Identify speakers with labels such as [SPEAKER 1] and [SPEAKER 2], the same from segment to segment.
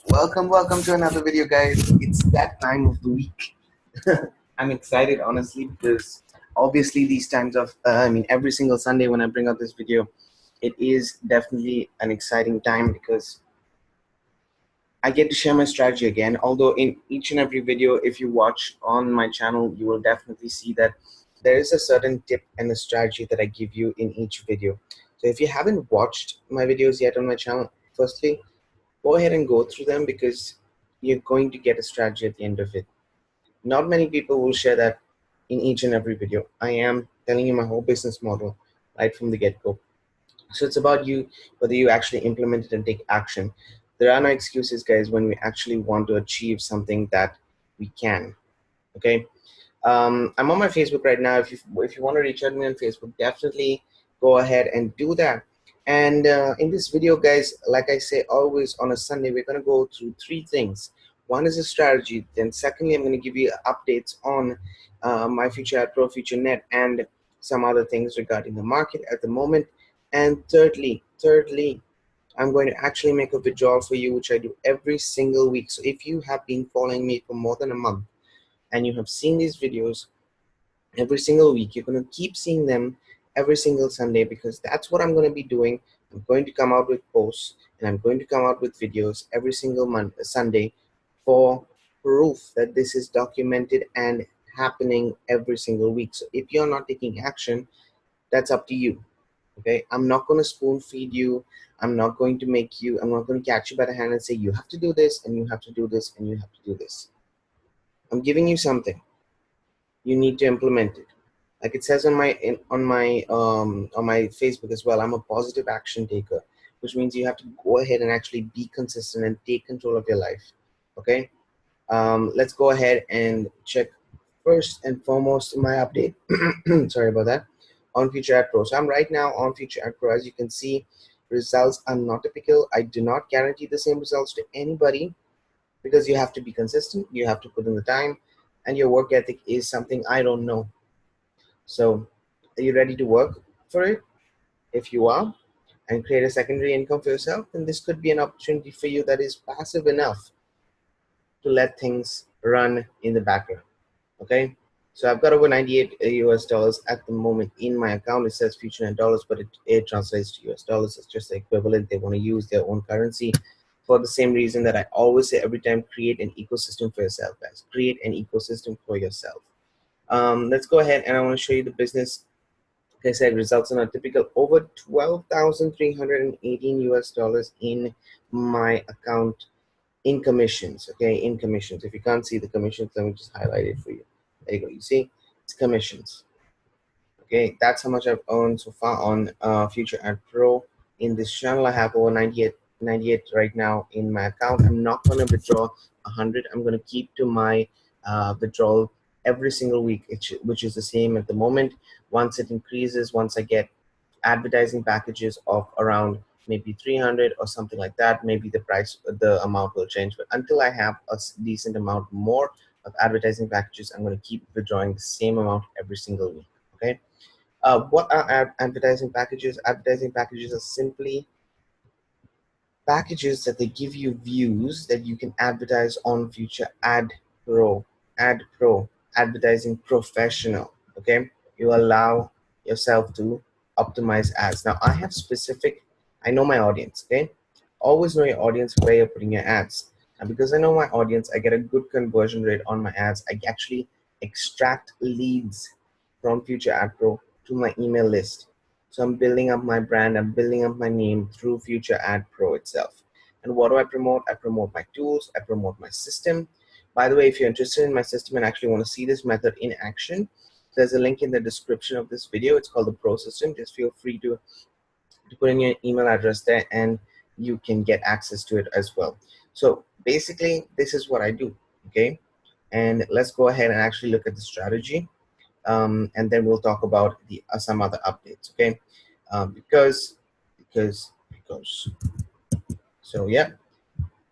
[SPEAKER 1] Welcome to another video, guys. It's that time of the week. I'm excited, honestly, because obviously these times of, every single Sunday when I bring out this video, it is definitely an exciting time because I get to share my strategy again. Although in each and every video, if you watch on my channel, you will definitely see that there is a certain tip and a strategy that I give you in each video. So if you haven't watched my videos yet on my channel, firstly, go ahead and go through them because you're going to get a strategy at the end of it. Not many people will share that in each and every video. I am telling you my whole business model right from the get-go. So it's about you, whether you actually implement it and take action. There are no excuses, guys, when we actually want to achieve something that we can. Okay. I'm on my Facebook right now. If you want to reach out to me on Facebook, definitely go ahead and do that. And in this video, guys, like I say always on a Sunday, we're going to go through three things. One is a strategy. Then secondly, I'm going to give you updates on my future Adpro, futurenet, and some other things regarding the market at the moment. And thirdly, I'm going to actually make a withdrawal for you, which I do every single week. So if you have been following me for more than a month, and you have seen these videos every single week, you're going to keep seeing them every single Sunday, because that's what I'm going to be doing. I'm going to come out with posts and I'm going to come out with videos every single Sunday for proof that this is documented and happening every single week. So if you're not taking action, that's up to you. Okay, I'm not going to spoon feed you. I'm not going to catch you by the hand and say you have to do this and you have to do this and you have to do this. I'm giving you something. You need to implement it. Like it says on my Facebook as well, I'm a positive action taker, which means you have to go ahead and actually be consistent and take control of your life. Okay, let's go ahead and check first and foremost my update. Sorry about that. On Future Adpro. So I'm right now on Future Adpro. As you can see, results are not typical. I do not guarantee the same results to anybody, because you have to be consistent, you have to put in the time, and your work ethic is something I don't know. So are you ready to work for it? If you are, and create a secondary income for yourself, then this could be an opportunity for you that is passive enough to let things run in the background. Okay, so I've got over 98 US dollars at the moment in my account. It says futurenet dollars, but it translates to US dollars. It's just the equivalent. They want to use their own currency for the same reason that I always say every time: create an ecosystem for yourself, guys. Create an ecosystem for yourself. Let's go ahead and I want to show you the business. Like I said, results in a typical over 12,318 US dollars in my account in commissions. Okay, in commissions. If you can't see the commissions, let me just highlight it for you. There you go. You see, it's commissions. Okay, that's how much I've earned so far on Future Adpro. In this channel, I have over 98 right now in my account. I'm not going to withdraw 100. I'm going to keep to my withdrawal every single week, which is the same at the moment. Once it increases, once I get advertising packages of around maybe 300 or something like that, maybe the amount will change. But until I have a decent amount more of advertising packages, I'm going to keep withdrawing the same amount every single week. Okay. What are advertising packages? Advertising packages are simply packages that they give you views that you can advertise on Future Adpro, Advertising Professional. Okay, you allow yourself to optimize ads. Now I know my audience. Okay, always know your audience where you're putting your ads. And because I know my audience, I get a good conversion rate on my ads. I actually extract leads from Future Adpro to my email list. So I'm building up my brand, I'm building up my name through Future Adpro itself. And what do I promote? I promote my tools, I promote my system. By the way, if you're interested in my system and actually want to see this method in action, there's a link in the description of this video. It's called the Pro System. Just feel free to put in your email address there and you can get access to it as well. So basically, this is what I do. Okay, and let's go ahead and actually look at the strategy. And then we'll talk about the some other updates. Okay, because so yeah,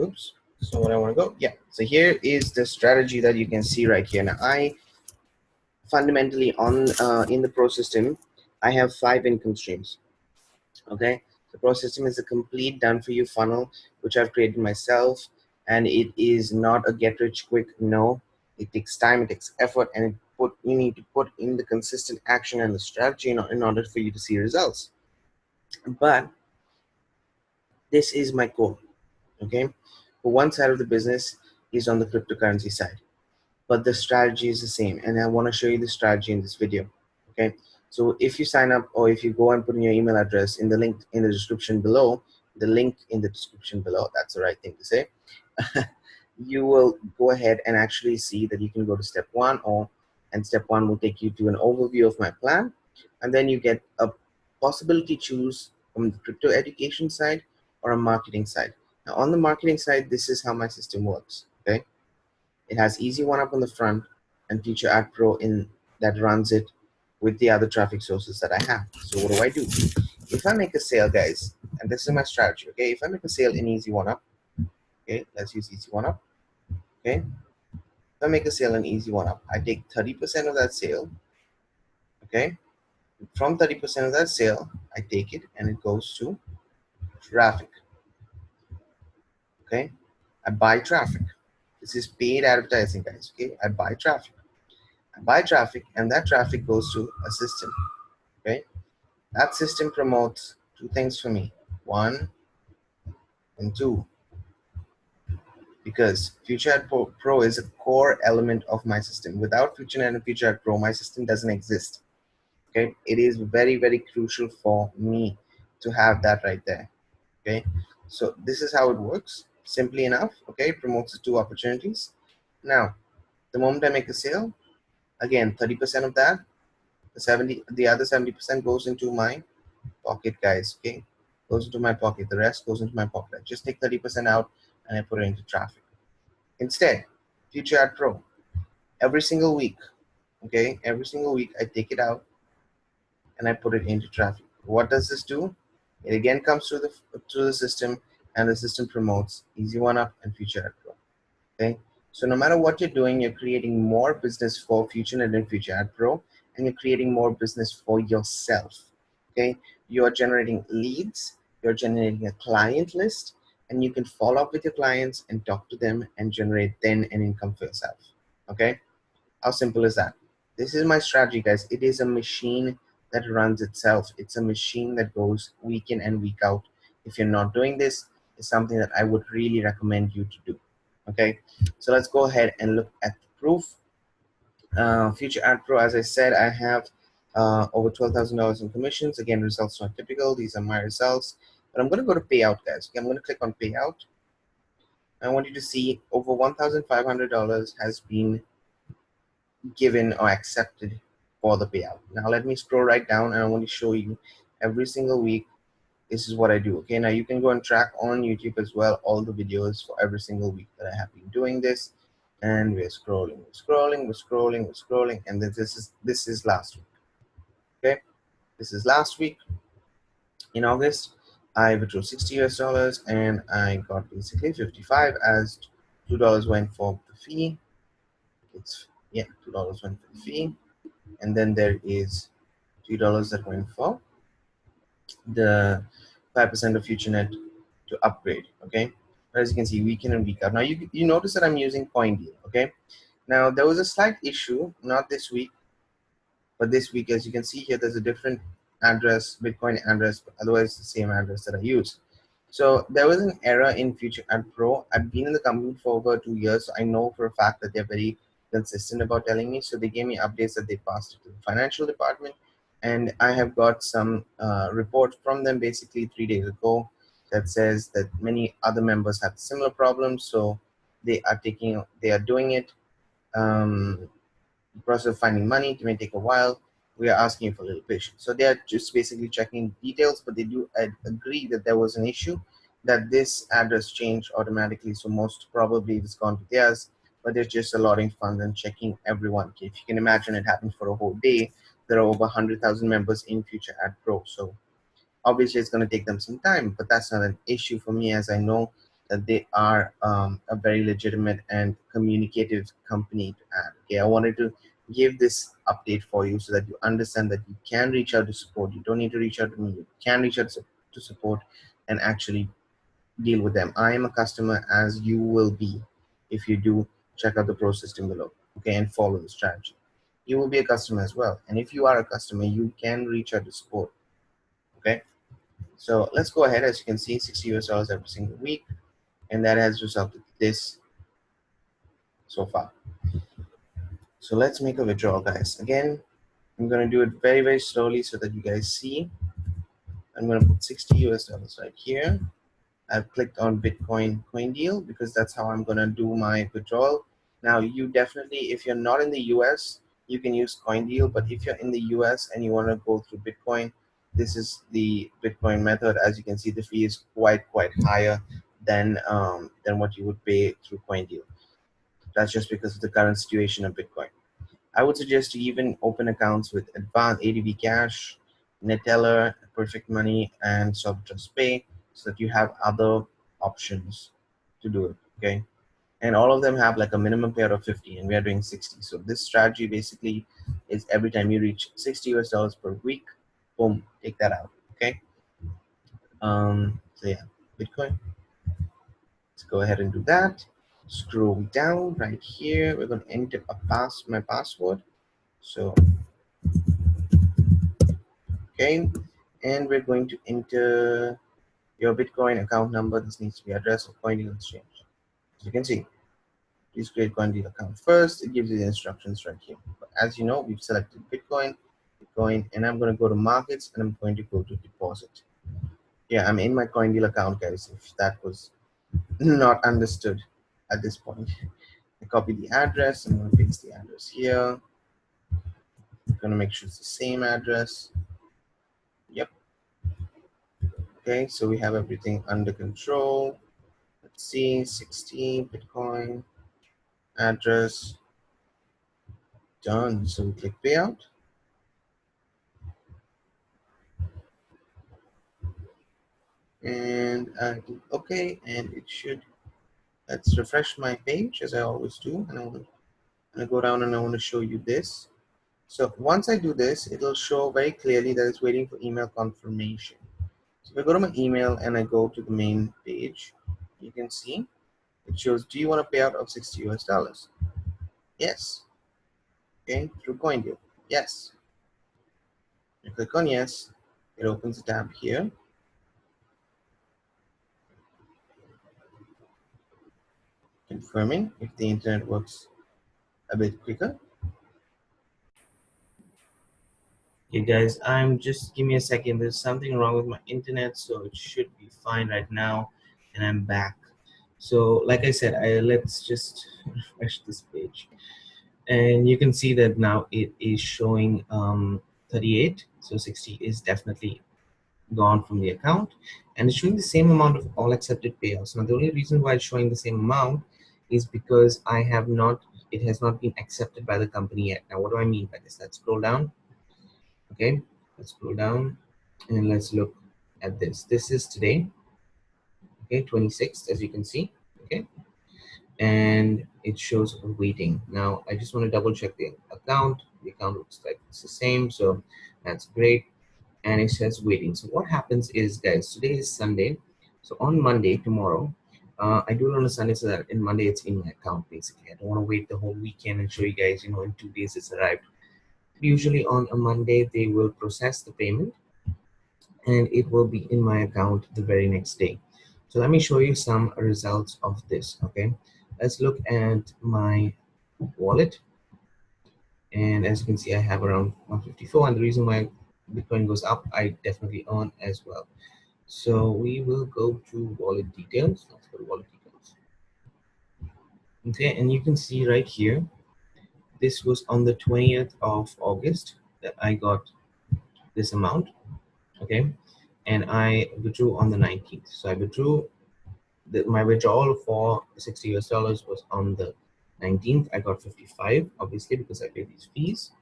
[SPEAKER 1] oops. So what I want to go, yeah. So here is the strategy that you can see right here. Now I fundamentally on in the Pro System, I have 5 income streams. Okay, the Pro System is a complete done for you funnel which I've created myself. and it is not a get rich quick. No, it takes time, it takes effort, and you need to put in the consistent action and the strategy in order for you to see results. But this is my goal. Okay, one side of the business is on the cryptocurrency side, but the strategy is the same, and I want to show you the strategy in this video. Okay, so if you sign up, or if you go and put in your email address in the link in the description below, that's the right thing to say. You will go ahead and actually see that you can go to step one, and step one will take you to an overview of my plan, and then you get a possibility to choose from the crypto education side or a marketing side. Now on the marketing side, this is how my system works. Okay, it has Easy One Up on the front and Future Adpro in that runs it with the other traffic sources that I have. So what do? If I make a sale, guys, and this is my strategy. Okay, if I make a sale in Easy One Up, okay, let's use Easy One Up. Okay, if I make a sale in Easy One Up, I take 30% of that sale. Okay, from 30% of that sale, I take it and it goes to traffic. Okay, I buy traffic. This is paid advertising, guys. Okay, I buy traffic. And that traffic goes to a system. Okay, that system promotes two things for me: one and two, because FutureNet Pro is a core element of my system. Without FutureNet and FutureNet Pro, my system doesn't exist. Okay, it is very, very crucial for me to have that right there. Okay, so this is how it works, simply enough. Okay, it promotes the two opportunities. Now the moment I make a sale, again 30% of that, the other 70% goes into my pocket, guys. Okay, goes into my pocket. The rest goes into my pocket. I just take 30% out and I put it into traffic. Instead, Future Ad Pro, every single week, okay, every single week I take it out and I put it into traffic. What does this do? It again comes through the system, and the system promotes Easy One Up and Future Ad Pro. Okay, so no matter what you're doing, you're creating more business for FutureNet and Future Ad Pro, and you're creating more business for yourself. Okay, you're generating leads, you're generating a client list, and you can follow up with your clients and talk to them and generate then an income for yourself. Okay, how simple is that? This is my strategy, guys. It is a machine that runs itself. It's a machine that goes week in and week out. If you're not doing this, it's something that I would really recommend you to do. Okay, so let's go ahead and look at the proof. Future Ad Pro, as I said, I have over $12,000 in commissions. Again, results not typical. These are my results. But I'm going to go to payout, guys. Okay, I'm going to click on payout. I want you to see over $1,500 has been given or accepted for the payout. Now let me scroll right down, and I want to show you every single week. This is what I do. Okay, now you can go and track on YouTube as well all the videos for every single week that I have been doing this. And we're scrolling, and then this is last week. Okay, this is last week in August. I withdrew $60 and I got basically 55 as $2 went for the fee. It's $2 went for the fee, and then there is $3 that went for the 5% of FutureNet to upgrade. Okay, as you can see, week in and week out. Now you notice that I'm using CoinDeal. Okay, now there was a slight issue, not this week, but this week. As you can see here, there's a different address, Bitcoin address, but otherwise the same address that I use. So there was an error in Future Ad Pro. I've been in the company for over 2 years, so I know for a fact that they're very consistent about telling me. So they gave me updates that they passed it to the financial department, and I have got some report from them basically 3 days ago that says that many other members have similar problems. So they are doing it. The process of finding money, it may take a while. We are asking for a little patience. So they are just basically checking details, but they do agree that there was an issue, that this address changed automatically. So most probably it's gone to theirs, but they're just allotting funds and checking everyone. Okay, if you can imagine, it happened for a whole day. There are over 100,000 members in Future Ad Pro. So obviously it's going to take them some time, but that's not an issue for me, as I know that they are a very legitimate and communicative company to add. Okay, I wanted to give this update for you so that you understand that you can reach out to support. You don't need to reach out to me. You can reach out to support and actually deal with them. I am a customer, as you will be if you do check out the pro system below, okay, and follow the strategy. You will be a customer as well, and if you are a customer, you can reach out to support. Okay, so let's go ahead. As you can see, $60 every single week, and that has resulted this so far. So let's make a withdrawal, guys. Again, I'm going to do it very, very slowly so that you guys see. I'm going to put $60 right here. I've clicked on Bitcoin coin deal because that's how I'm going to do my withdrawal. Now, you definitely, if you're not in the US, you can use coin deal, but if you're in the US and you want to go through Bitcoin, this is the Bitcoin method. As you can see, the fee is quite higher than what you would pay through coin deal. That's just because of the current situation of Bitcoin. I would suggest to even open accounts with Advanced ADB Cash, Neteller, Perfect Money, and Trust Pay, so that you have other options to do it. Okay, and all of them have like a minimum payout of 50, and we are doing 60. So this strategy basically is every time you reach $60 per week, boom, take that out. Okay. So yeah, Bitcoin. Let's go ahead and do that. Scroll down right here. We're going to enter my password. So okay, and we're going to enter your Bitcoin account number. This needs to be address of coin deal exchange. As you can see, please create coin deal account first. It gives you the instructions right here. But as you know, we've selected Bitcoin, and I'm going to go to markets, and I'm going to go to deposit. Yeah, I'm in my coin deal account, guys, if that was not understood at this point. I copy the address. I'm going to paste the address here. I'm going to make sure it's the same address. Yep. Okay, so we have everything under control. Let's see, 16 Bitcoin, address, done. So we click payout. And I do okay, and it should, let's refresh my page as I always do. And I'm gonna go down and I want to show you this. So once I do this, it'll show very clearly that it's waiting for email confirmation. So if I go to my email and I go to the main page, you can see it shows, do you want a payout of $60? Yes. Okay, through CoinDeal. Yes. I click on yes. It opens a tab here. Confirming if the internet works a bit quicker. Okay guys, give me a second. There's something wrong with my internet, so it should be fine right now, and I'm back. So like I said, let's just refresh this page, and you can see that now it is showing 38. So 60 is definitely gone from the account, and it's showing the same amount of all accepted payouts. Now the only reason why it's showing the same amount is because it has not been accepted by the company yet. Now what do I mean by this? Let's scroll down. Okay, let's scroll down and let's look at this. This is today, okay, 26th, as you can see. Okay, and it shows waiting. Now I just want to double check the account. The account looks like it's the same, so that's great. And it says waiting. So what happens is, guys, today is Sunday, so on Monday, tomorrow, I do it on a Sunday so that in Monday it's in my account. Basically, I don't want to wait the whole weekend and show you guys, you know, in 2 days it's arrived. Usually on a Monday they will process the payment and it will be in my account the very next day. So let me show you some results of this. Okay, let's look at my wallet, and as you can see I have around 154, and the reason why Bitcoin goes up, I definitely earn as well. So we will go to wallet details. Let's go to wallet details. Okay, and you can see right here, this was on the 20th of August that I got this amount. Okay, and I withdrew on the 19th. So I withdrew, my withdrawal for $60 was on the 19th. I got 55, obviously, because I paid these fees.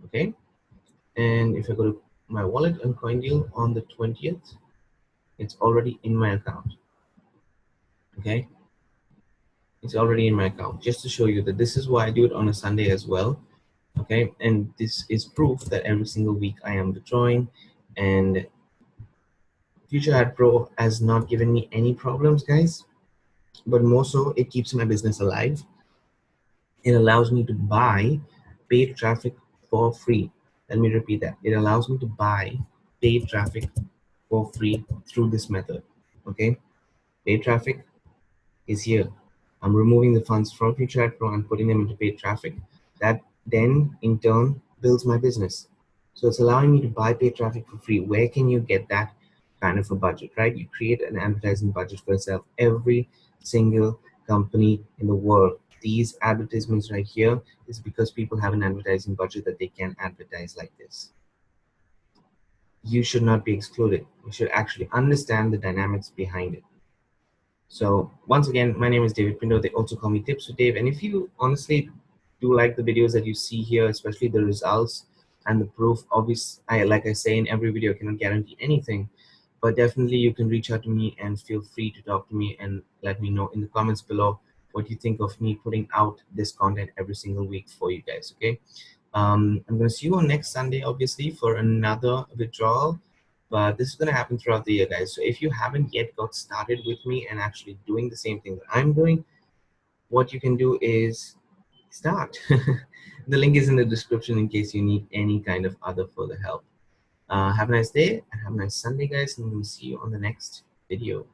[SPEAKER 1] Okay, and if I go to my wallet and CoinDeal on the 20th, it's already in my account. Okay, it's already in my account, just to show you that this is why I do it on a Sunday as well. Okay, and this is proof that every single week I am withdrawing, and Future Adpro has not given me any problems, guys, but more so it keeps my business alive. It allows me to buy paid traffic for free. Let me repeat that. It allows me to buy paid traffic for free through this method. Okay, paid traffic is here. I'm removing the funds from Future Adpro and putting them into paid traffic. That then in turn builds my business. So it's allowing me to buy paid traffic for free. Where can you get that kind of a budget, right? You create an advertising budget for yourself. Every single company in the world, these advertisements right here is because people have an advertising budget that they can advertise like this. You should not be excluded. You should actually understand the dynamics behind it. So once again, my name is David Pindo. They also call me Tips with Dave. And if you honestly do like the videos that you see here, especially the results and the proof, like I say in every video, I cannot guarantee anything, but definitely you can reach out to me and feel free to talk to me and let me know in the comments below what you think of me putting out this content every single week for you guys. Okay. I'm going to see you on next Sunday, obviously, for another withdrawal. But this is going to happen throughout the year, guys. So if you haven't yet got started with me and actually doing the same thing that I'm doing, what you can do is start. The link is in the description in case you need any kind of other further help. Have a nice day and have a nice Sunday, guys. And we'll see you on the next video.